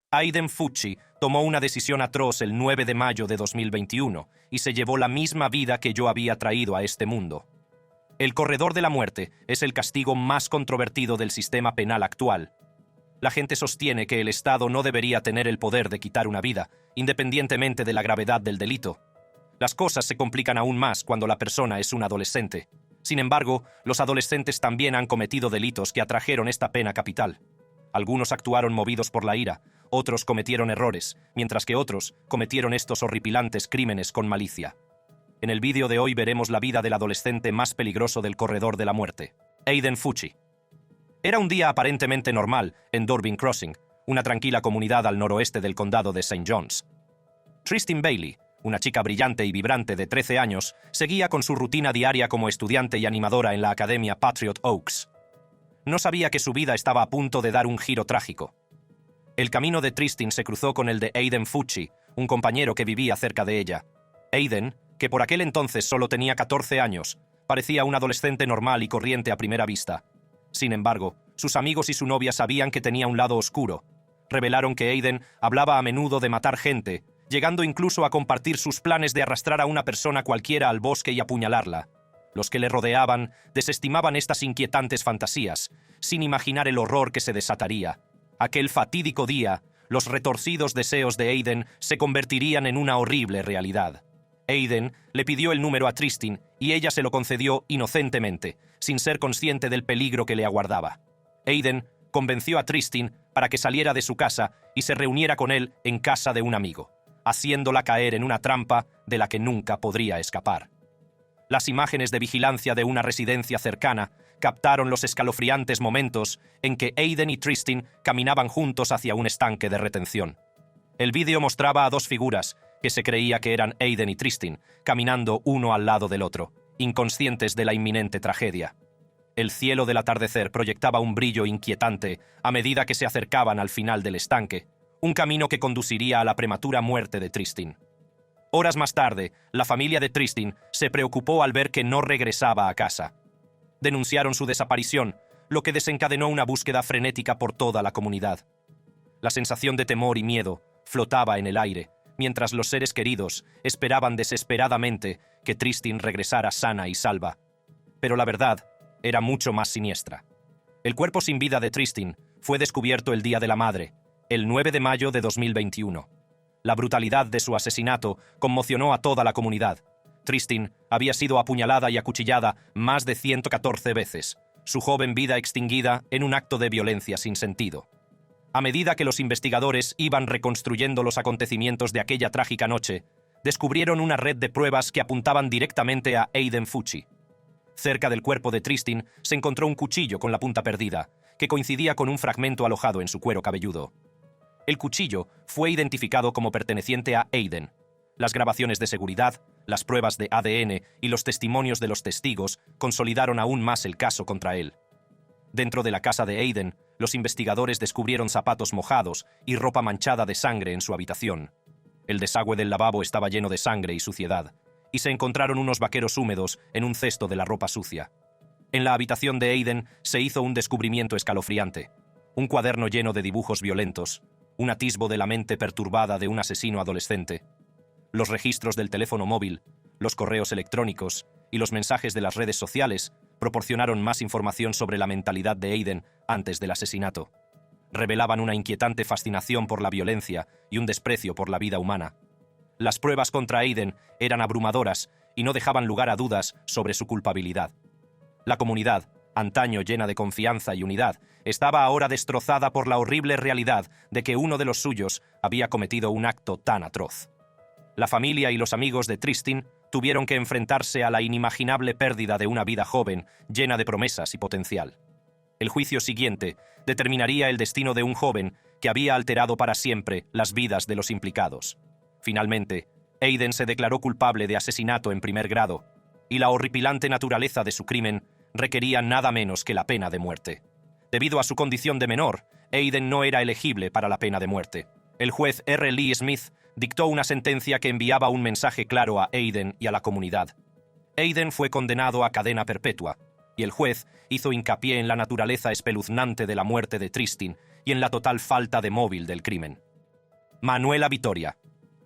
Aiden Fucci tomó una decisión atroz el 9 de mayo de 2021 y se llevó la misma vida que yo había traído a este mundo. El corredor de la muerte es el castigo más controvertido del sistema penal actual. La gente sostiene que el Estado no debería tener el poder de quitar una vida, independientemente de la gravedad del delito. Las cosas se complican aún más cuando la persona es un adolescente. Sin embargo, los adolescentes también han cometido delitos que atrajeron esta pena capital. Algunos actuaron movidos por la ira, otros cometieron errores, mientras que otros cometieron estos horripilantes crímenes con malicia. En el vídeo de hoy veremos la vida del adolescente más peligroso del corredor de la muerte, Aiden Fucci. Era un día aparentemente normal en Durbin Crossing, una tranquila comunidad al noroeste del condado de St. John's. Tristin Bailey, una chica brillante y vibrante de 13 años, seguía con su rutina diaria como estudiante y animadora en la Academia Patriot Oaks. No sabía que su vida estaba a punto de dar un giro trágico. El camino de Tristin se cruzó con el de Aiden Fucci, un compañero que vivía cerca de ella. Aiden, que por aquel entonces solo tenía 14 años, parecía un adolescente normal y corriente a primera vista. Sin embargo, sus amigos y su novia sabían que tenía un lado oscuro. Revelaron que Aiden hablaba a menudo de matar gente, llegando incluso a compartir sus planes de arrastrar a una persona cualquiera al bosque y apuñalarla. Los que le rodeaban desestimaban estas inquietantes fantasías, sin imaginar el horror que se desataría. Aquel fatídico día, los retorcidos deseos de Aiden se convertirían en una horrible realidad. Aiden le pidió el número a Tristin y ella se lo concedió inocentemente, sin ser consciente del peligro que le aguardaba. Aiden convenció a Tristin para que saliera de su casa y se reuniera con él en casa de un amigo, haciéndola caer en una trampa de la que nunca podría escapar. Las imágenes de vigilancia de una residencia cercana captaron los escalofriantes momentos en que Aiden y Tristin caminaban juntos hacia un estanque de retención. El vídeo mostraba a dos figuras, que se creía que eran Aiden y Tristin, caminando uno al lado del otro, inconscientes de la inminente tragedia. El cielo del atardecer proyectaba un brillo inquietante a medida que se acercaban al final del estanque, un camino que conduciría a la prematura muerte de Tristin. Horas más tarde, la familia de Tristin se preocupó al ver que no regresaba a casa. Denunciaron su desaparición, lo que desencadenó una búsqueda frenética por toda la comunidad. La sensación de temor y miedo flotaba en el aire, mientras los seres queridos esperaban desesperadamente que Tristin regresara sana y salva. Pero la verdad era mucho más siniestra. El cuerpo sin vida de Tristin fue descubierto el Día de la Madre, el 9 de mayo de 2021. La brutalidad de su asesinato conmocionó a toda la comunidad. Tristin había sido apuñalada y acuchillada más de 114 veces, su joven vida extinguida en un acto de violencia sin sentido. A medida que los investigadores iban reconstruyendo los acontecimientos de aquella trágica noche, descubrieron una red de pruebas que apuntaban directamente a Aiden Fucci. Cerca del cuerpo de Tristin se encontró un cuchillo con la punta perdida, que coincidía con un fragmento alojado en su cuero cabelludo. El cuchillo fue identificado como perteneciente a Aiden. Las grabaciones de seguridad, las pruebas de ADN y los testimonios de los testigos consolidaron aún más el caso contra él. Dentro de la casa de Aiden, los investigadores descubrieron zapatos mojados y ropa manchada de sangre en su habitación. El desagüe del lavabo estaba lleno de sangre y suciedad, y se encontraron unos vaqueros húmedos en un cesto de la ropa sucia. En la habitación de Aiden se hizo un descubrimiento escalofriante: un cuaderno lleno de dibujos violentos, un atisbo de la mente perturbada de un asesino adolescente. Los registros del teléfono móvil, los correos electrónicos y los mensajes de las redes sociales proporcionaron más información sobre la mentalidad de Aiden antes del asesinato. Revelaban una inquietante fascinación por la violencia y un desprecio por la vida humana. Las pruebas contra Aiden eran abrumadoras y no dejaban lugar a dudas sobre su culpabilidad. La comunidad, antaño llena de confianza y unidad, estaba ahora destrozada por la horrible realidad de que uno de los suyos había cometido un acto tan atroz. La familia y los amigos de Tristin tuvieron que enfrentarse a la inimaginable pérdida de una vida joven, llena de promesas y potencial. El juicio siguiente determinaría el destino de un joven que había alterado para siempre las vidas de los implicados. Finalmente, Aiden se declaró culpable de asesinato en primer grado, y la horripilante naturaleza de su crimen requería nada menos que la pena de muerte. Debido a su condición de menor, Aiden no era elegible para la pena de muerte. El juez R. Lee Smith dictó una sentencia que enviaba un mensaje claro a Aiden y a la comunidad. Aiden fue condenado a cadena perpetua, y el juez hizo hincapié en la naturaleza espeluznante de la muerte de Tristin y en la total falta de móvil del crimen. Manuela Vitoria.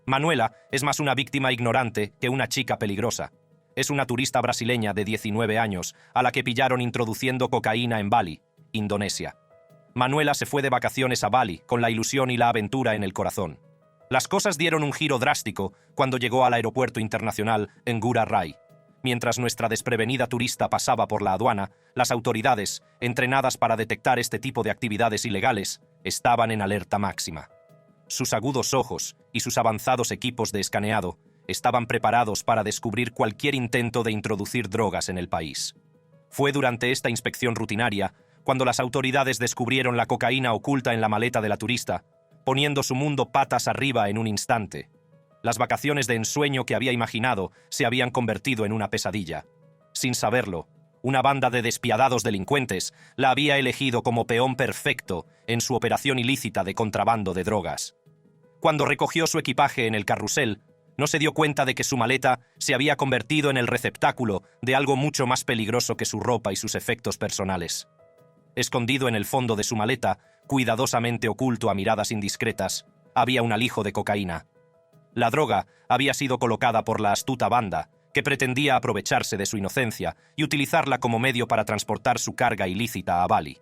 Manuela es más una víctima ignorante que una chica peligrosa. Es una turista brasileña de 19 años a la que pillaron introduciendo cocaína en Bali, Indonesia. Manuela se fue de vacaciones a Bali con la ilusión y la aventura en el corazón. Las cosas dieron un giro drástico cuando llegó al aeropuerto internacional en Ngurah Rai. Mientras nuestra desprevenida turista pasaba por la aduana, las autoridades, entrenadas para detectar este tipo de actividades ilegales, estaban en alerta máxima. Sus agudos ojos y sus avanzados equipos de escaneado estaban preparados para descubrir cualquier intento de introducir drogas en el país. Fue durante esta inspección rutinaria cuando las autoridades descubrieron la cocaína oculta en la maleta de la turista, poniendo su mundo patas arriba en un instante. Las vacaciones de ensueño que había imaginado se habían convertido en una pesadilla. Sin saberlo, una banda de despiadados delincuentes la había elegido como peón perfecto en su operación ilícita de contrabando de drogas. Cuando recogió su equipaje en el carrusel, no se dio cuenta de que su maleta se había convertido en el receptáculo de algo mucho más peligroso que su ropa y sus efectos personales. Escondido en el fondo de su maleta, cuidadosamente oculto a miradas indiscretas, había un alijo de cocaína. La droga había sido colocada por la astuta banda, que pretendía aprovecharse de su inocencia y utilizarla como medio para transportar su carga ilícita a Bali.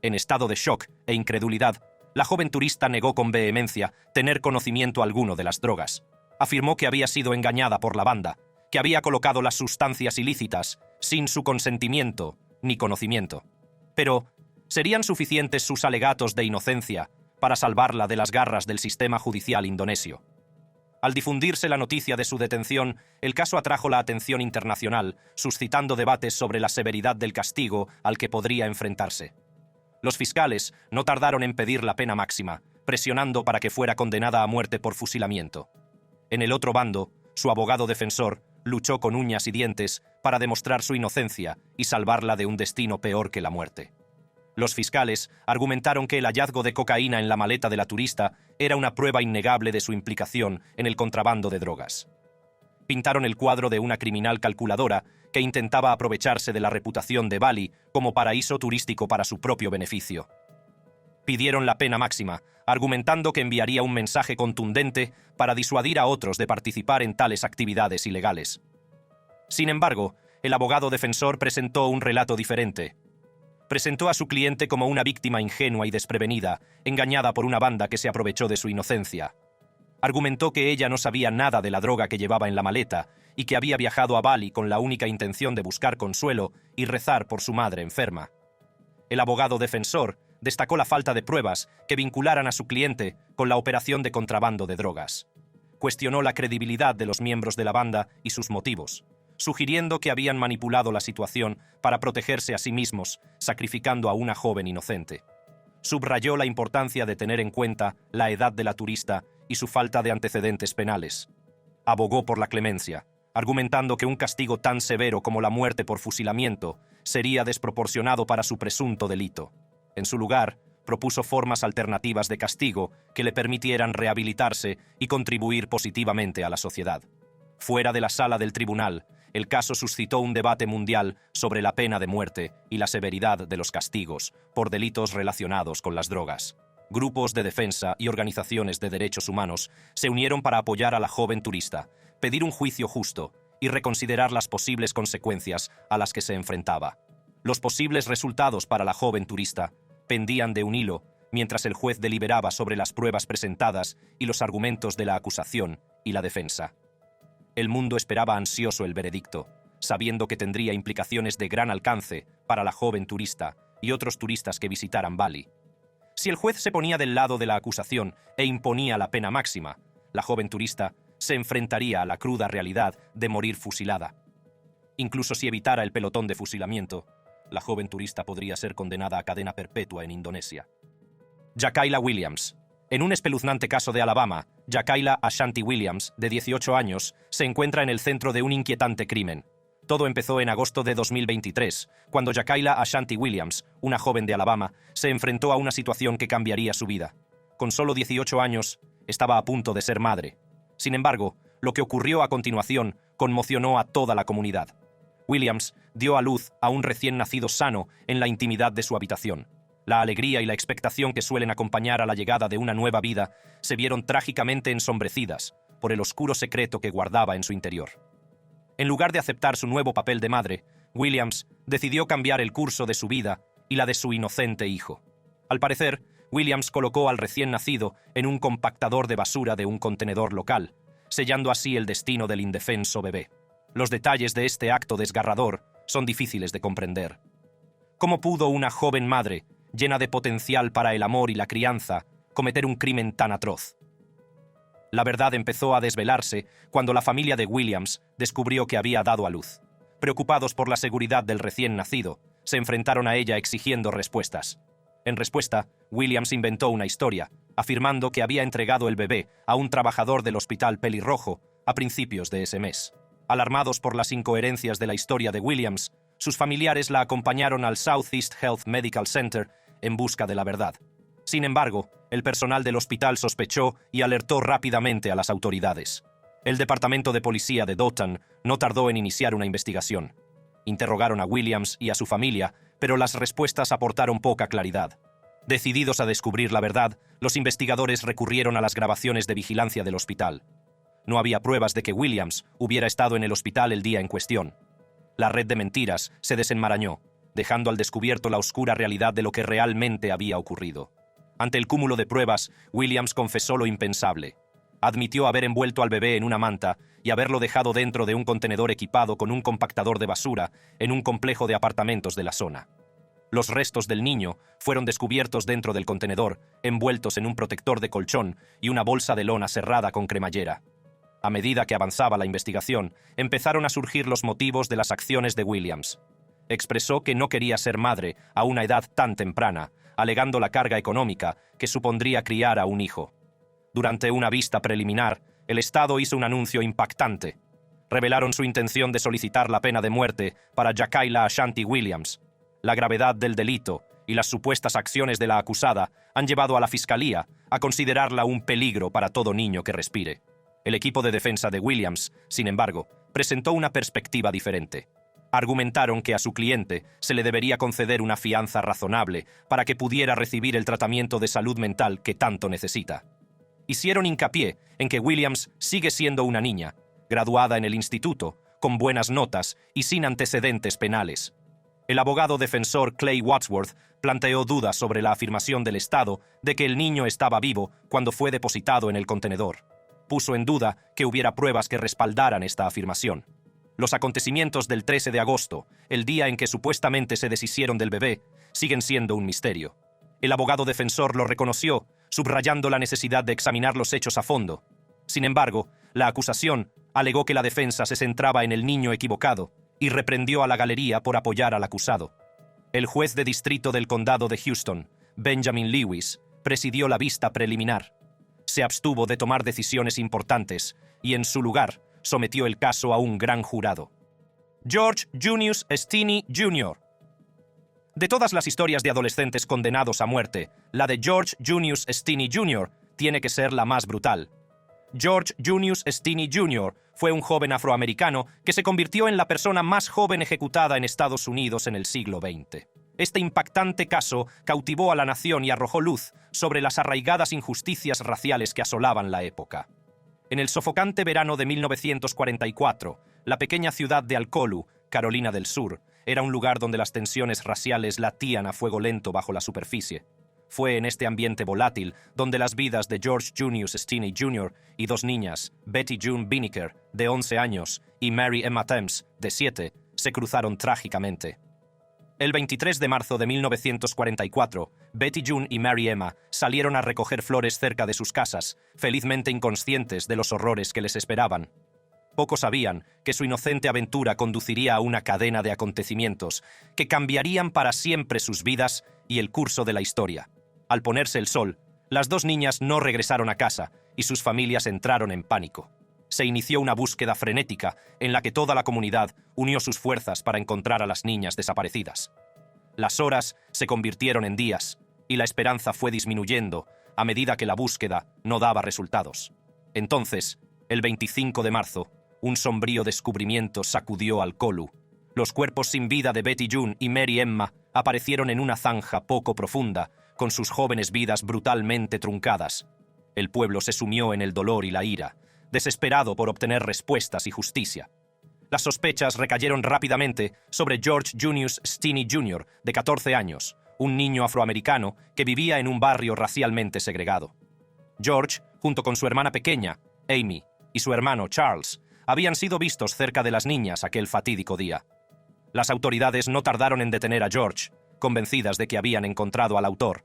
En estado de shock e incredulidad, la joven turista negó con vehemencia tener conocimiento alguno de las drogas. Afirmó que había sido engañada por la banda, que había colocado las sustancias ilícitas sin su consentimiento ni conocimiento. Pero, ¿serían suficientes sus alegatos de inocencia para salvarla de las garras del sistema judicial indonesio? Al difundirse la noticia de su detención, el caso atrajo la atención internacional, suscitando debates sobre la severidad del castigo al que podría enfrentarse. Los fiscales no tardaron en pedir la pena máxima, presionando para que fuera condenada a muerte por fusilamiento. En el otro bando, su abogado defensor luchó con uñas y dientes para demostrar su inocencia y salvarla de un destino peor que la muerte. Los fiscales argumentaron que el hallazgo de cocaína en la maleta de la turista era una prueba innegable de su implicación en el contrabando de drogas. Pintaron el cuadro de una criminal calculadora que intentaba aprovecharse de la reputación de Bali como paraíso turístico para su propio beneficio. Pidieron la pena máxima, argumentando que enviaría un mensaje contundente para disuadir a otros de participar en tales actividades ilegales. Sin embargo, el abogado defensor presentó un relato diferente. Presentó a su cliente como una víctima ingenua y desprevenida, engañada por una banda que se aprovechó de su inocencia. Argumentó que ella no sabía nada de la droga que llevaba en la maleta y que había viajado a Bali con la única intención de buscar consuelo y rezar por su madre enferma. El abogado defensor destacó la falta de pruebas que vincularan a su cliente con la operación de contrabando de drogas. Cuestionó la credibilidad de los miembros de la banda y sus motivos, sugiriendo que habían manipulado la situación para protegerse a sí mismos, sacrificando a una joven inocente. Subrayó la importancia de tener en cuenta la edad de la turista y su falta de antecedentes penales. Abogó por la clemencia, argumentando que un castigo tan severo como la muerte por fusilamiento sería desproporcionado para su presunto delito. En su lugar, propuso formas alternativas de castigo que le permitieran rehabilitarse y contribuir positivamente a la sociedad. Fuera de la sala del tribunal, el caso suscitó un debate mundial sobre la pena de muerte y la severidad de los castigos por delitos relacionados con las drogas. Grupos de defensa y organizaciones de derechos humanos se unieron para apoyar a la joven turista, pedir un juicio justo y reconsiderar las posibles consecuencias a las que se enfrentaba. Los posibles resultados para la joven turista pendían de un hilo mientras el juez deliberaba sobre las pruebas presentadas y los argumentos de la acusación y la defensa. El mundo esperaba ansioso el veredicto, sabiendo que tendría implicaciones de gran alcance para la joven turista y otros turistas que visitaran Bali. Si el juez se ponía del lado de la acusación e imponía la pena máxima, la joven turista se enfrentaría a la cruda realidad de morir fusilada. Incluso si evitara el pelotón de fusilamiento, la joven turista podría ser condenada a cadena perpetua en Indonesia. Yakaila Williams. En un espeluznante caso de Alabama, Yakaila Ashanti Williams, de 18 años, se encuentra en el centro de un inquietante crimen. Todo empezó en agosto de 2023, cuando Yakaila Ashanti Williams, una joven de Alabama, se enfrentó a una situación que cambiaría su vida. Con solo 18 años, estaba a punto de ser madre. Sin embargo, lo que ocurrió a continuación conmocionó a toda la comunidad. Williams dio a luz a un recién nacido sano en la intimidad de su habitación. La alegría y la expectación que suelen acompañar a la llegada de una nueva vida se vieron trágicamente ensombrecidas por el oscuro secreto que guardaba en su interior. En lugar de aceptar su nuevo papel de madre, Williams decidió cambiar el curso de su vida y la de su inocente hijo. Al parecer, Williams colocó al recién nacido en un compactador de basura de un contenedor local, sellando así el destino del indefenso bebé. Los detalles de este acto desgarrador son difíciles de comprender. ¿Cómo pudo una joven madre, llena de potencial para el amor y la crianza, cometer un crimen tan atroz? La verdad empezó a desvelarse cuando la familia de Williams descubrió que había dado a luz. Preocupados por la seguridad del recién nacido, se enfrentaron a ella exigiendo respuestas. En respuesta, Williams inventó una historia, afirmando que había entregado el bebé a un trabajador del Hospital Pelirrojo a principios de ese mes. Alarmados por las incoherencias de la historia de Williams, sus familiares la acompañaron al Southeast Health Medical Center en busca de la verdad. Sin embargo, el personal del hospital sospechó y alertó rápidamente a las autoridades. El departamento de policía de Dothan no tardó en iniciar una investigación. Interrogaron a Williams y a su familia, pero las respuestas aportaron poca claridad. Decididos a descubrir la verdad, los investigadores recurrieron a las grabaciones de vigilancia del hospital. No había pruebas de que Williams hubiera estado en el hospital el día en cuestión. La red de mentiras se desenmarañó, dejando al descubierto la oscura realidad de lo que realmente había ocurrido. Ante el cúmulo de pruebas, Williams confesó lo impensable. Admitió haber envuelto al bebé en una manta y haberlo dejado dentro de un contenedor equipado con un compactador de basura en un complejo de apartamentos de la zona. Los restos del niño fueron descubiertos dentro del contenedor, envueltos en un protector de colchón y una bolsa de lona cerrada con cremallera. A medida que avanzaba la investigación, empezaron a surgir los motivos de las acciones de Williams. Expresó que no quería ser madre a una edad tan temprana, alegando la carga económica que supondría criar a un hijo. Durante una vista preliminar, el Estado hizo un anuncio impactante. Revelaron su intención de solicitar la pena de muerte para Jakaila Ashanti Williams. La gravedad del delito y las supuestas acciones de la acusada han llevado a la Fiscalía a considerarla un peligro para todo niño que respire. El equipo de defensa de Williams, sin embargo, presentó una perspectiva diferente. Argumentaron que a su cliente se le debería conceder una fianza razonable para que pudiera recibir el tratamiento de salud mental que tanto necesita. Hicieron hincapié en que Williams sigue siendo una niña, graduada en el instituto, con buenas notas y sin antecedentes penales. El abogado defensor Clay Wadsworth planteó dudas sobre la afirmación del Estado de que el niño estaba vivo cuando fue depositado en el contenedor. Puso en duda que hubiera pruebas que respaldaran esta afirmación. Los acontecimientos del 13 de agosto, el día en que supuestamente se deshicieron del bebé, siguen siendo un misterio. El abogado defensor lo reconoció, subrayando la necesidad de examinar los hechos a fondo. Sin embargo, la acusación alegó que la defensa se centraba en el niño equivocado y reprendió a la galería por apoyar al acusado. El juez de distrito del condado de Houston, Benjamin Lewis, presidió la vista preliminar. Se abstuvo de tomar decisiones importantes y, en su lugar, sometió el caso a un gran jurado. George Junius Stinney Jr. De todas las historias de adolescentes condenados a muerte, la de George Junius Stinney Jr. tiene que ser la más brutal. George Junius Stinney Jr. fue un joven afroamericano que se convirtió en la persona más joven ejecutada en Estados Unidos en el siglo XX. Este impactante caso cautivó a la nación y arrojó luz sobre las arraigadas injusticias raciales que asolaban la época. En el sofocante verano de 1944, la pequeña ciudad de Alcolu, Carolina del Sur, era un lugar donde las tensiones raciales latían a fuego lento bajo la superficie. Fue en este ambiente volátil donde las vidas de George Junius Stinney Jr. y dos niñas, Betty June Binnicker, de 11 años, y Mary Emma Thames, de 7, se cruzaron trágicamente. El 23 de marzo de 1944, Betty June y Mary Emma salieron a recoger flores cerca de sus casas, felizmente inconscientes de los horrores que les esperaban. Pocos sabían que su inocente aventura conduciría a una cadena de acontecimientos que cambiarían para siempre sus vidas y el curso de la historia. Al ponerse el sol, las dos niñas no regresaron a casa y sus familias entraron en pánico. Se inició una búsqueda frenética en la que toda la comunidad unió sus fuerzas para encontrar a las niñas desaparecidas. Las horas se convirtieron en días y la esperanza fue disminuyendo a medida que la búsqueda no daba resultados. Entonces, el 25 de marzo, un sombrío descubrimiento sacudió Alcolu. Los cuerpos sin vida de Betty June y Mary Emma aparecieron en una zanja poco profunda, con sus jóvenes vidas brutalmente truncadas. El pueblo se sumió en el dolor y la ira, desesperado por obtener respuestas y justicia. Las sospechas recayeron rápidamente sobre George Junius Stinney Jr., de 14 años, un niño afroamericano que vivía en un barrio racialmente segregado. George, junto con su hermana pequeña, Amy, y su hermano Charles, habían sido vistos cerca de las niñas aquel fatídico día. Las autoridades no tardaron en detener a George, convencidas de que habían encontrado al autor.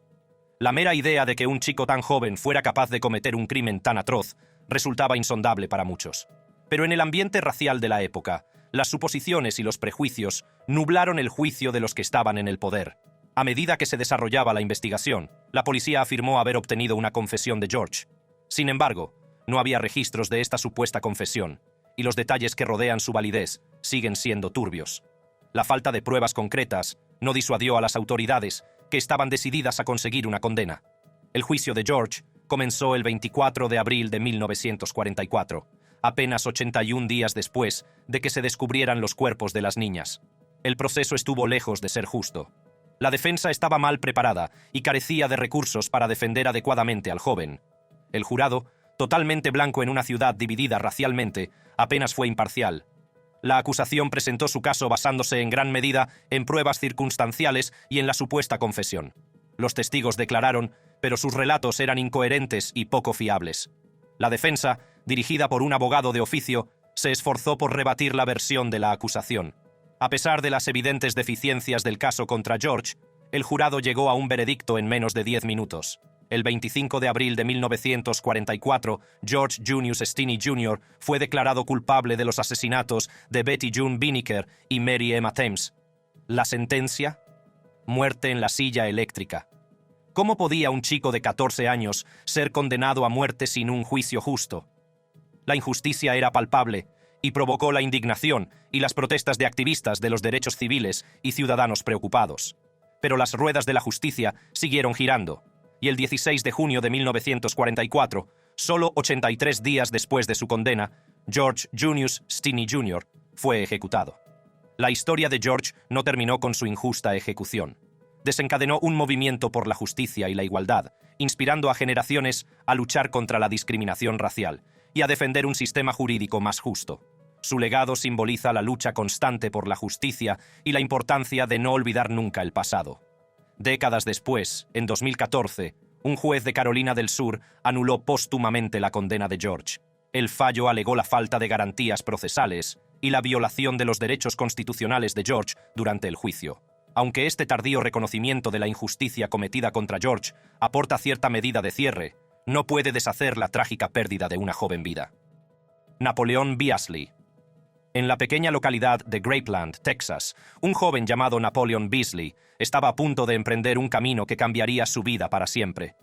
La mera idea de que un chico tan joven fuera capaz de cometer un crimen tan atroz resultaba insondable para muchos. Pero en el ambiente racial de la época, las suposiciones y los prejuicios nublaron el juicio de los que estaban en el poder. A medida que se desarrollaba la investigación, la policía afirmó haber obtenido una confesión de George. Sin embargo, no había registros de esta supuesta confesión, y los detalles que rodean su validez siguen siendo turbios. La falta de pruebas concretas no disuadió a las autoridades, que estaban decididas a conseguir una condena. El juicio de George comenzó el 24 de abril de 1944, apenas 81 días después de que se descubrieran los cuerpos de las niñas. El proceso estuvo lejos de ser justo. La defensa estaba mal preparada y carecía de recursos para defender adecuadamente al joven. El jurado, totalmente blanco en una ciudad dividida racialmente, apenas fue imparcial. La acusación presentó su caso basándose en gran medida en pruebas circunstanciales y en la supuesta confesión. Los testigos declararon, pero sus relatos eran incoherentes y poco fiables. La defensa, dirigida por un abogado de oficio, se esforzó por rebatir la versión de la acusación. A pesar de las evidentes deficiencias del caso contra George, el jurado llegó a un veredicto en menos de 10 minutos. El 25 de abril de 1944, George Junius Stinney Jr. fue declarado culpable de los asesinatos de Betty June Binnicker y Mary Emma Thames. ¿La sentencia? Muerte en la silla eléctrica. ¿Cómo podía un chico de 14 años ser condenado a muerte sin un juicio justo? La injusticia era palpable y provocó la indignación y las protestas de activistas de los derechos civiles y ciudadanos preocupados. Pero las ruedas de la justicia siguieron girando. Y el 16 de junio de 1944, solo 83 días después de su condena, George Junius Stinney Jr. fue ejecutado. La historia de George no terminó con su injusta ejecución. Desencadenó un movimiento por la justicia y la igualdad, inspirando a generaciones a luchar contra la discriminación racial y a defender un sistema jurídico más justo. Su legado simboliza la lucha constante por la justicia y la importancia de no olvidar nunca el pasado. Décadas después, en 2014, un juez de Carolina del Sur anuló póstumamente la condena de George. El fallo alegó la falta de garantías procesales y la violación de los derechos constitucionales de George durante el juicio. Aunque este tardío reconocimiento de la injusticia cometida contra George aporta cierta medida de cierre, no puede deshacer la trágica pérdida de una joven vida. Napoleon Beasley. En la pequeña localidad de Grapeland, Texas, un joven llamado Napoleon Beasley estaba a punto de emprender un camino que cambiaría su vida para siempre.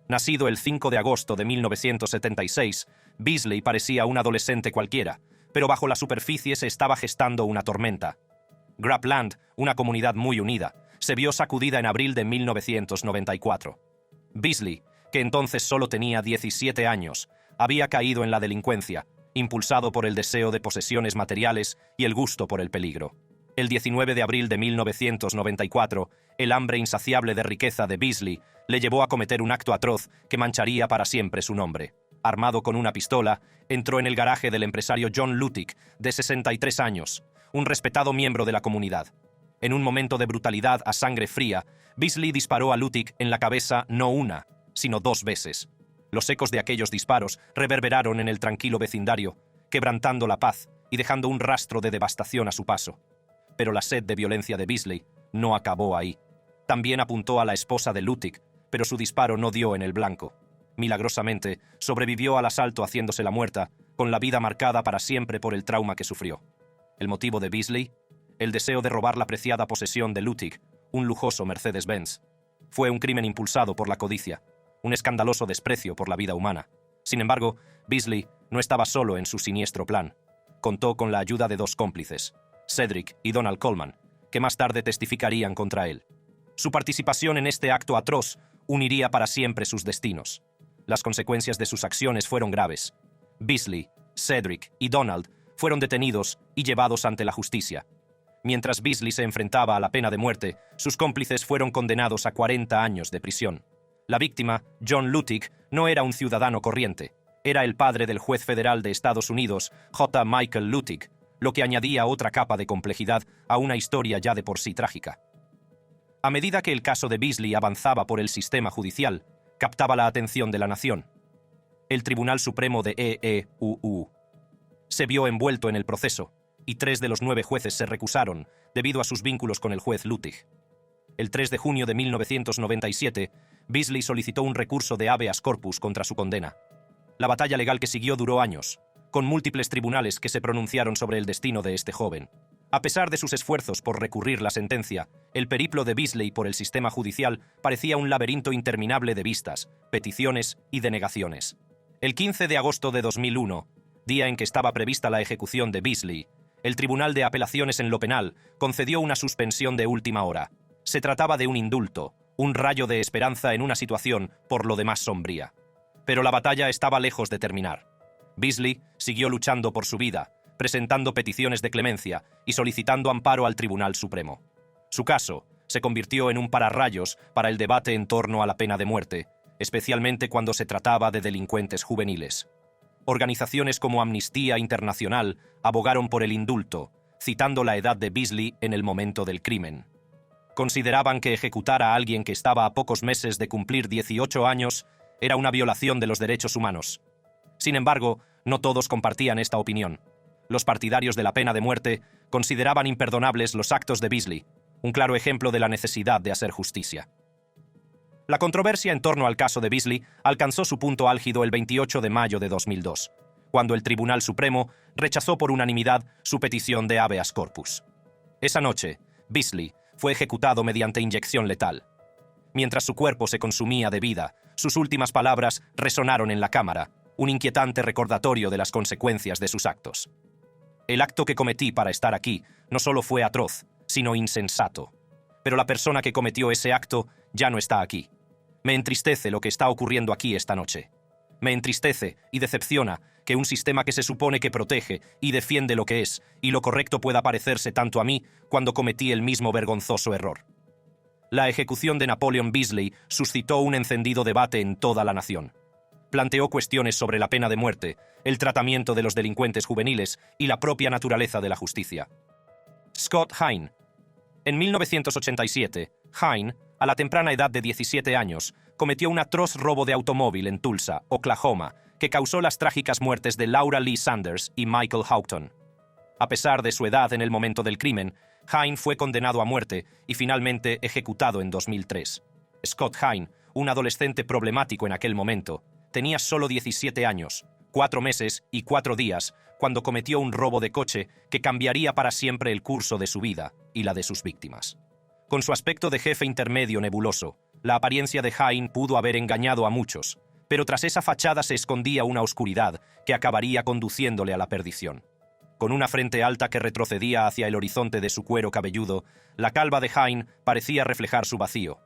Nacido el 5 de agosto de 1976, Beasley parecía un adolescente cualquiera, pero bajo la superficie se estaba gestando una tormenta. Grapeland, una comunidad muy unida, se vio sacudida en abril de 1994. Beasley, que entonces solo tenía 17 años, había caído en la delincuencia, impulsado por el deseo de posesiones materiales y el gusto por el peligro. El 19 de abril de 1994, el hambre insaciable de riqueza de Beasley le llevó a cometer un acto atroz que mancharía para siempre su nombre. Armado con una pistola, entró en el garaje del empresario John Luttig, de 63 años, un respetado miembro de la comunidad. En un momento de brutalidad a sangre fría, Beasley disparó a Luttig en la cabeza no una, sino 2 veces. Los ecos de aquellos disparos reverberaron en el tranquilo vecindario, quebrantando la paz y dejando un rastro de devastación a su paso. Pero la sed de violencia de Beasley no acabó ahí. También apuntó a la esposa de Luttig, pero su disparo no dio en el blanco. Milagrosamente, sobrevivió al asalto haciéndose la muerta, con la vida marcada para siempre por el trauma que sufrió. ¿El motivo de Beasley? El deseo de robar la preciada posesión de Luttig, un lujoso Mercedes-Benz. Fue un crimen impulsado por la codicia, un escandaloso desprecio por la vida humana. Sin embargo, Beasley no estaba solo en su siniestro plan. Contó con la ayuda de 2 cómplices, Cedric y Donald Coleman, que más tarde testificarían contra él. Su participación en este acto atroz uniría para siempre sus destinos. Las consecuencias de sus acciones fueron graves. Beasley, Cedric y Donald fueron detenidos y llevados ante la justicia. Mientras Beasley se enfrentaba a la pena de muerte, sus cómplices fueron condenados a 40 años de prisión. La víctima, John Luttig, no era un ciudadano corriente. Era el padre del juez federal de Estados Unidos, J. Michael Luttig, lo que añadía otra capa de complejidad a una historia ya de por sí trágica. A medida que el caso de Beasley avanzaba por el sistema judicial, captaba la atención de la nación. El Tribunal Supremo de EEUU se vio envuelto en el proceso, y 3 de los 9 jueces se recusaron debido a sus vínculos con el juez Luttig. El 3 de junio de 1997, Beasley solicitó un recurso de habeas corpus contra su condena. La batalla legal que siguió duró años, con múltiples tribunales que se pronunciaron sobre el destino de este joven. A pesar de sus esfuerzos por recurrir la sentencia, el periplo de Beasley por el sistema judicial parecía un laberinto interminable de vistas, peticiones y denegaciones. El 15 de agosto de 2001, día en que estaba prevista la ejecución de Beasley, el Tribunal de Apelaciones en lo Penal concedió una suspensión de última hora. Se trataba de un indulto, un rayo de esperanza en una situación por lo demás sombría. Pero la batalla estaba lejos de terminar. Beasley siguió luchando por su vida, presentando peticiones de clemencia y solicitando amparo al Tribunal Supremo. Su caso se convirtió en un pararrayos para el debate en torno a la pena de muerte, especialmente cuando se trataba de delincuentes juveniles. Organizaciones como Amnistía Internacional abogaron por el indulto, citando la edad de Beasley en el momento del crimen. Consideraban que ejecutar a alguien que estaba a pocos meses de cumplir 18 años era una violación de los derechos humanos. Sin embargo, no todos compartían esta opinión. Los partidarios de la pena de muerte consideraban imperdonables los actos de Beasley, un claro ejemplo de la necesidad de hacer justicia. La controversia en torno al caso de Beasley alcanzó su punto álgido el 28 de mayo de 2002, cuando el Tribunal Supremo rechazó por unanimidad su petición de habeas corpus. Esa noche, Beasley fue ejecutado mediante inyección letal. Mientras su cuerpo se consumía de vida, sus últimas palabras resonaron en la cámara, un inquietante recordatorio de las consecuencias de sus actos. El acto que cometí para estar aquí no solo fue atroz, sino insensato. Pero la persona que cometió ese acto ya no está aquí. Me entristece lo que está ocurriendo aquí esta noche. Me entristece y decepciona que un sistema que se supone que protege y defiende lo que es y lo correcto pueda parecerse tanto a mí cuando cometí el mismo vergonzoso error. La ejecución de Napoleon Beasley suscitó un encendido debate en toda la nación. Planteó cuestiones sobre la pena de muerte, el tratamiento de los delincuentes juveniles y la propia naturaleza de la justicia. Scott Hine. En 1987, Hine, a la temprana edad de 17 años, cometió un atroz robo de automóvil en Tulsa, Oklahoma, que causó las trágicas muertes de Laura Lee Sanders y Michael Houghton. A pesar de su edad en el momento del crimen, Hine fue condenado a muerte y finalmente ejecutado en 2003. Scott Hine, un adolescente problemático en aquel momento, tenía solo 17 años, 4 meses y 4 días, cuando cometió un robo de coche que cambiaría para siempre el curso de su vida y la de sus víctimas. Con su aspecto de jefe intermedio nebuloso, la apariencia de Hine pudo haber engañado a muchos, pero tras esa fachada se escondía una oscuridad que acabaría conduciéndole a la perdición. Con una frente alta que retrocedía hacia el horizonte de su cuero cabelludo, la calva de Hine parecía reflejar su vacío.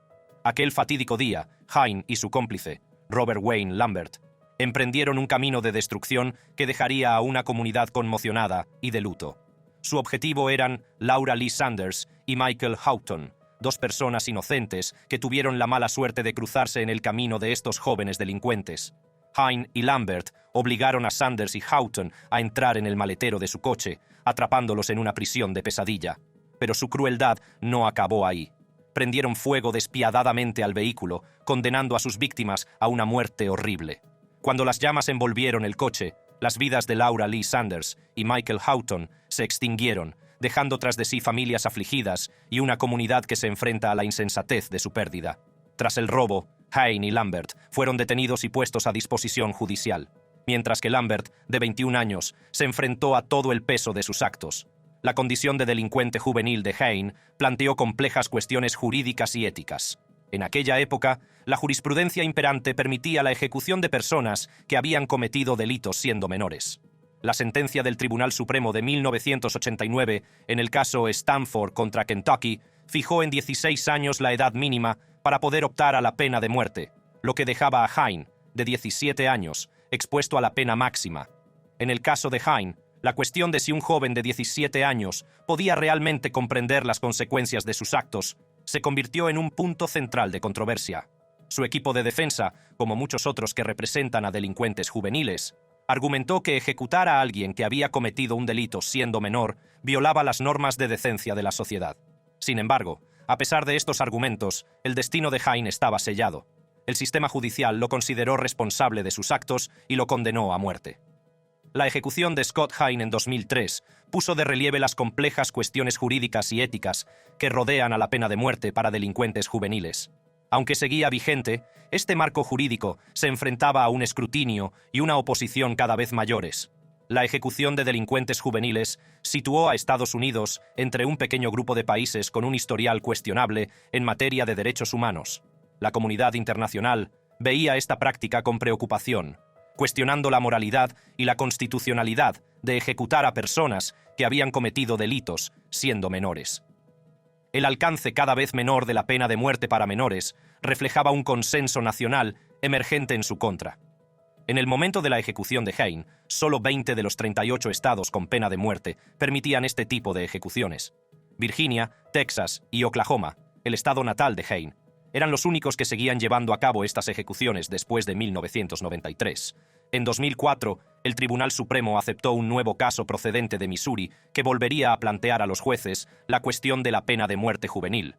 Aquel fatídico día, Hine y su cómplice, Robert Wayne Lambert, emprendieron un camino de destrucción que dejaría a una comunidad conmocionada y de luto. Su objetivo eran Laura Lee Sanders y Michael Houghton, 2 personas inocentes que tuvieron la mala suerte de cruzarse en el camino de estos jóvenes delincuentes. Hine y Lambert obligaron a Sanders y Houghton a entrar en el maletero de su coche, atrapándolos en una prisión de pesadilla. Pero su crueldad no acabó ahí. Prendieron fuego despiadadamente al vehículo, condenando a sus víctimas a una muerte horrible. Cuando las llamas envolvieron el coche, las vidas de Laura Lee Sanders y Michael Houghton se extinguieron, dejando tras de sí familias afligidas y una comunidad que se enfrenta a la insensatez de su pérdida. Tras el robo, Hine y Lambert fueron detenidos y puestos a disposición judicial, mientras que Lambert, de 21 años, se enfrentó a todo el peso de sus actos. La condición de delincuente juvenil de Hine planteó complejas cuestiones jurídicas y éticas. En aquella época, la jurisprudencia imperante permitía la ejecución de personas que habían cometido delitos siendo menores. La sentencia del Tribunal Supremo de 1989 en el caso Stanford contra Kentucky fijó en 16 años la edad mínima para poder optar a la pena de muerte, lo que dejaba a Hine, de 17 años, expuesto a la pena máxima. En el caso de Hine, La cuestión de si un joven de 17 años podía realmente comprender las consecuencias de sus actos se convirtió en un punto central de controversia. Su equipo de defensa, como muchos otros que representan a delincuentes juveniles, argumentó que ejecutar a alguien que había cometido un delito siendo menor violaba las normas de decencia de la sociedad. Sin embargo, a pesar de estos argumentos, el destino de Hain estaba sellado. El sistema judicial lo consideró responsable de sus actos y lo condenó a muerte. La ejecución de Scott Hain en 2003 puso de relieve las complejas cuestiones jurídicas y éticas que rodean a la pena de muerte para delincuentes juveniles. Aunque seguía vigente, este marco jurídico se enfrentaba a un escrutinio y una oposición cada vez mayores. La ejecución de delincuentes juveniles situó a Estados Unidos entre un pequeño grupo de países con un historial cuestionable en materia de derechos humanos. La comunidad internacional veía esta práctica con preocupación, cuestionando la moralidad y la constitucionalidad de ejecutar a personas que habían cometido delitos siendo menores. El alcance cada vez menor de la pena de muerte para menores reflejaba un consenso nacional emergente en su contra. En el momento de la ejecución de Hain, solo 20 de los 38 estados con pena de muerte permitían este tipo de ejecuciones. Virginia, Texas y Oklahoma, el estado natal de Hain, eran los únicos que seguían llevando a cabo estas ejecuciones después de 1993. En 2004, el Tribunal Supremo aceptó un nuevo caso procedente de Missouri que volvería a plantear a los jueces la cuestión de la pena de muerte juvenil.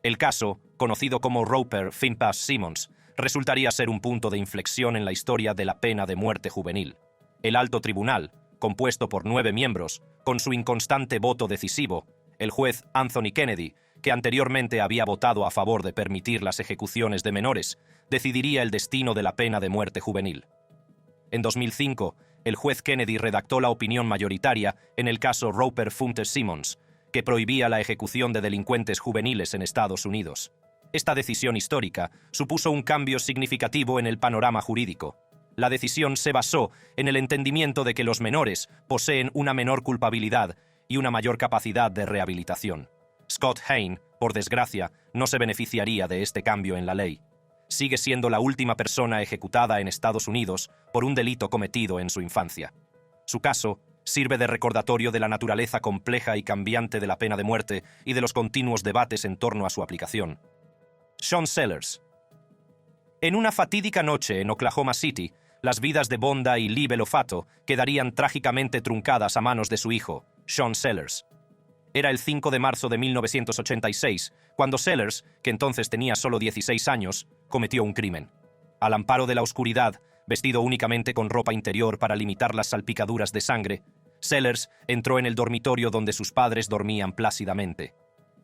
El caso, conocido como Roper-Finpas-Simmons, resultaría ser un punto de inflexión en la historia de la pena de muerte juvenil. El alto tribunal, compuesto por 9 miembros, con su inconstante voto decisivo, el juez Anthony Kennedy, que anteriormente había votado a favor de permitir las ejecuciones de menores, decidiría el destino de la pena de muerte juvenil. En 2005, el juez Kennedy redactó la opinión mayoritaria en el caso Roper-Finpas-Simmons, que prohibía la ejecución de delincuentes juveniles en Estados Unidos. Esta decisión histórica supuso un cambio significativo en el panorama jurídico. La decisión se basó en el entendimiento de que los menores poseen una menor culpabilidad y una mayor capacidad de rehabilitación. Scott Hain, por desgracia, no se beneficiaría de este cambio en la ley. Sigue siendo la última persona ejecutada en Estados Unidos por un delito cometido en su infancia. Su caso sirve de recordatorio de la naturaleza compleja y cambiante de la pena de muerte y de los continuos debates en torno a su aplicación. Sean Sellers. En una fatídica noche en Oklahoma City, las vidas de Bonda y Lee Belofato quedarían trágicamente truncadas a manos de su hijo, Sean Sellers. Era el 5 de marzo de 1986, cuando Sellers, que entonces tenía solo 16 años, cometió un crimen. Al amparo de la oscuridad, vestido únicamente con ropa interior para limitar las salpicaduras de sangre, Sellers entró en el dormitorio donde sus padres dormían plácidamente.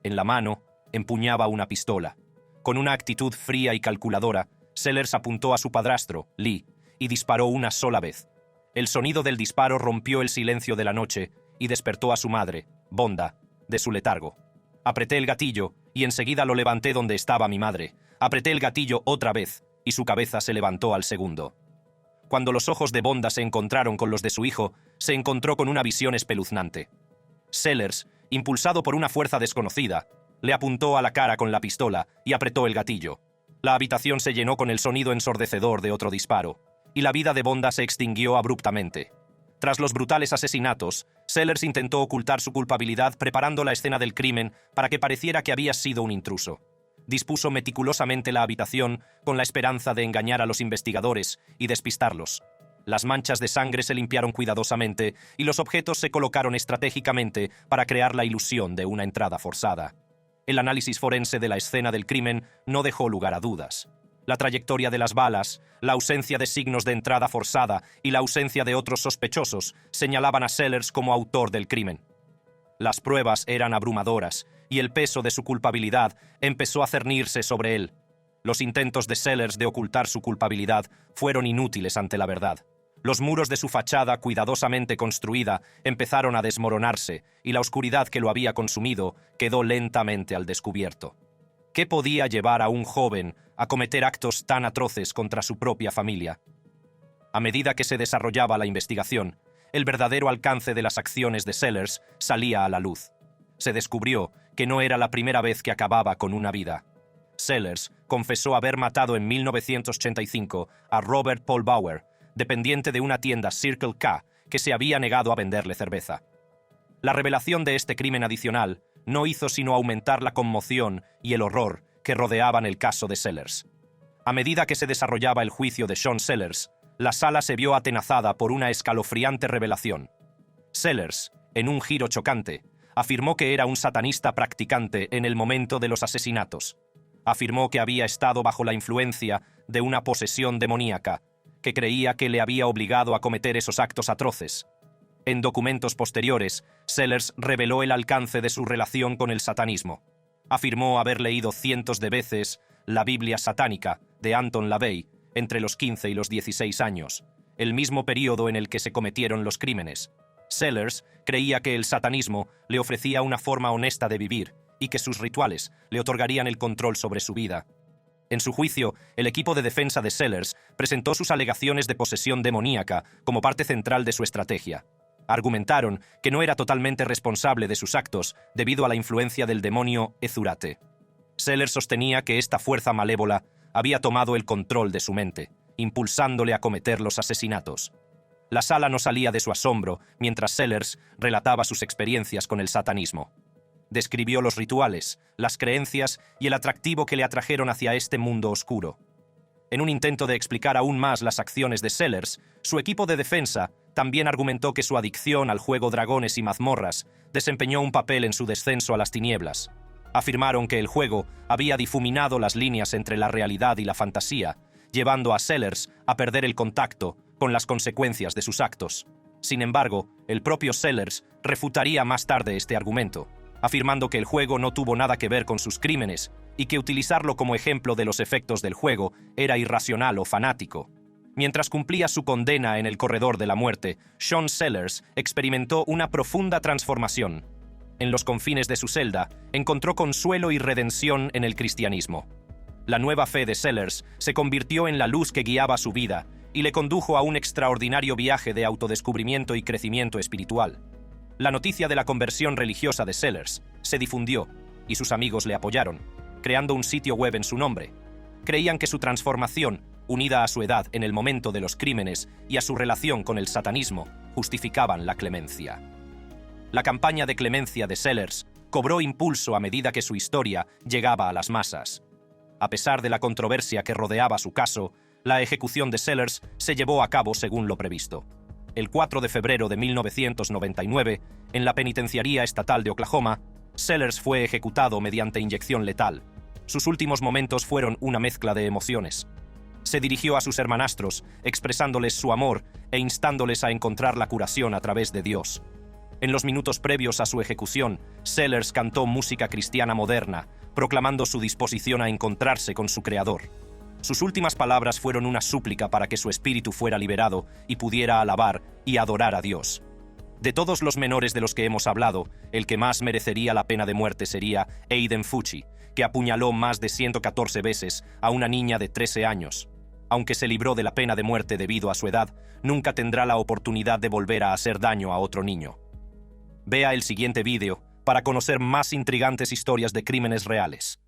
En la mano, empuñaba una pistola. Con una actitud fría y calculadora, Sellers apuntó a su padrastro, Lee, y disparó una sola vez. El sonido del disparo rompió el silencio de la noche y despertó a su madre, Bonda, de su letargo. Apreté el gatillo y enseguida lo levanté donde estaba mi madre. Apreté el gatillo otra vez y su cabeza se levantó al segundo. Cuando los ojos de Bonda se encontraron con los de su hijo, se encontró con una visión espeluznante. Sellers, impulsado por una fuerza desconocida, le apuntó a la cara con la pistola y apretó el gatillo. La habitación se llenó con el sonido ensordecedor de otro disparo, y la vida de Bonda se extinguió abruptamente. Tras los brutales asesinatos, Sellers intentó ocultar su culpabilidad preparando la escena del crimen para que pareciera que había sido un intruso. Dispuso meticulosamente la habitación con la esperanza de engañar a los investigadores y despistarlos. Las manchas de sangre se limpiaron cuidadosamente y los objetos se colocaron estratégicamente para crear la ilusión de una entrada forzada. El análisis forense de la escena del crimen no dejó lugar a dudas. La trayectoria de las balas, la ausencia de signos de entrada forzada y la ausencia de otros sospechosos señalaban a Sellers como autor del crimen. Las pruebas eran abrumadoras y el peso de su culpabilidad empezó a cernirse sobre él. Los intentos de Sellers de ocultar su culpabilidad fueron inútiles ante la verdad. Los muros de su fachada cuidadosamente construida empezaron a desmoronarse y la oscuridad que lo había consumido quedó lentamente al descubierto. ¿Qué podía llevar a un joven a cometer actos tan atroces contra su propia familia? A medida que se desarrollaba la investigación, el verdadero alcance de las acciones de Sellers salía a la luz. Se descubrió que no era la primera vez que acababa con una vida. Sellers confesó haber matado en 1985 a Robert Paul Bauer, dependiente de una tienda Circle K que se había negado a venderle cerveza. La revelación de este crimen adicional no hizo sino aumentar la conmoción y el horror que rodeaban el caso de Sellers. A medida que se desarrollaba el juicio de Sean Sellers, la sala se vio atenazada por una escalofriante revelación. Sellers, en un giro chocante, afirmó que era un satanista practicante en el momento de los asesinatos. Afirmó que había estado bajo la influencia de una posesión demoníaca, que creía que le había obligado a cometer esos actos atroces. En documentos posteriores, Sellers reveló el alcance de su relación con el satanismo. Afirmó haber leído cientos de veces la Biblia satánica de Anton LaVey entre los 15 y los 16 años, el mismo periodo en el que se cometieron los crímenes. Sellers creía que el satanismo le ofrecía una forma honesta de vivir y que sus rituales le otorgarían el control sobre su vida. En su juicio, el equipo de defensa de Sellers presentó sus alegaciones de posesión demoníaca como parte central de su estrategia. Argumentaron que no era totalmente responsable de sus actos debido a la influencia del demonio Ezurate. Sellers sostenía que esta fuerza malévola había tomado el control de su mente, impulsándole a cometer los asesinatos. La sala no salía de su asombro mientras Sellers relataba sus experiencias con el satanismo. Describió los rituales, las creencias y el atractivo que le atrajeron hacia este mundo oscuro. En un intento de explicar aún más las acciones de Sellers, su equipo de defensa también argumentó que su adicción al juego Dragones y Mazmorras desempeñó un papel en su descenso a las tinieblas. Afirmaron que el juego había difuminado las líneas entre la realidad y la fantasía, llevando a Sellers a perder el contacto con las consecuencias de sus actos. Sin embargo, el propio Sellers refutaría más tarde este argumento, afirmando que el juego no tuvo nada que ver con sus crímenes y que utilizarlo como ejemplo de los efectos del juego era irracional o fanático. Mientras cumplía su condena en el corredor de la muerte, Sean Sellers experimentó una profunda transformación. En los confines de su celda, encontró consuelo y redención en el cristianismo. La nueva fe de Sellers se convirtió en la luz que guiaba su vida y le condujo a un extraordinario viaje de autodescubrimiento y crecimiento espiritual. La noticia de la conversión religiosa de Sellers se difundió y sus amigos le apoyaron, creando un sitio web en su nombre. Creían que su transformación, unida a su edad en el momento de los crímenes y a su relación con el satanismo, justificaban la clemencia. La campaña de clemencia de Sellers cobró impulso a medida que su historia llegaba a las masas. A pesar de la controversia que rodeaba su caso, la ejecución de Sellers se llevó a cabo según lo previsto. El 4 de febrero de 1999, en la penitenciaría estatal de Oklahoma, Sellers fue ejecutado mediante inyección letal. Sus últimos momentos fueron una mezcla de emociones. Se dirigió a sus hermanastros, expresándoles su amor e instándoles a encontrar la curación a través de Dios. En los minutos previos a su ejecución, Sellers cantó música cristiana moderna, proclamando su disposición a encontrarse con su Creador. Sus últimas palabras fueron una súplica para que su espíritu fuera liberado y pudiera alabar y adorar a Dios. De todos los menores de los que hemos hablado, el que más merecería la pena de muerte sería Aiden Fucci, que apuñaló más de 114 veces a una niña de 13 años. Aunque se libró de la pena de muerte debido a su edad, nunca tendrá la oportunidad de volver a hacer daño a otro niño. Vea el siguiente vídeo para conocer más intrigantes historias de crímenes reales.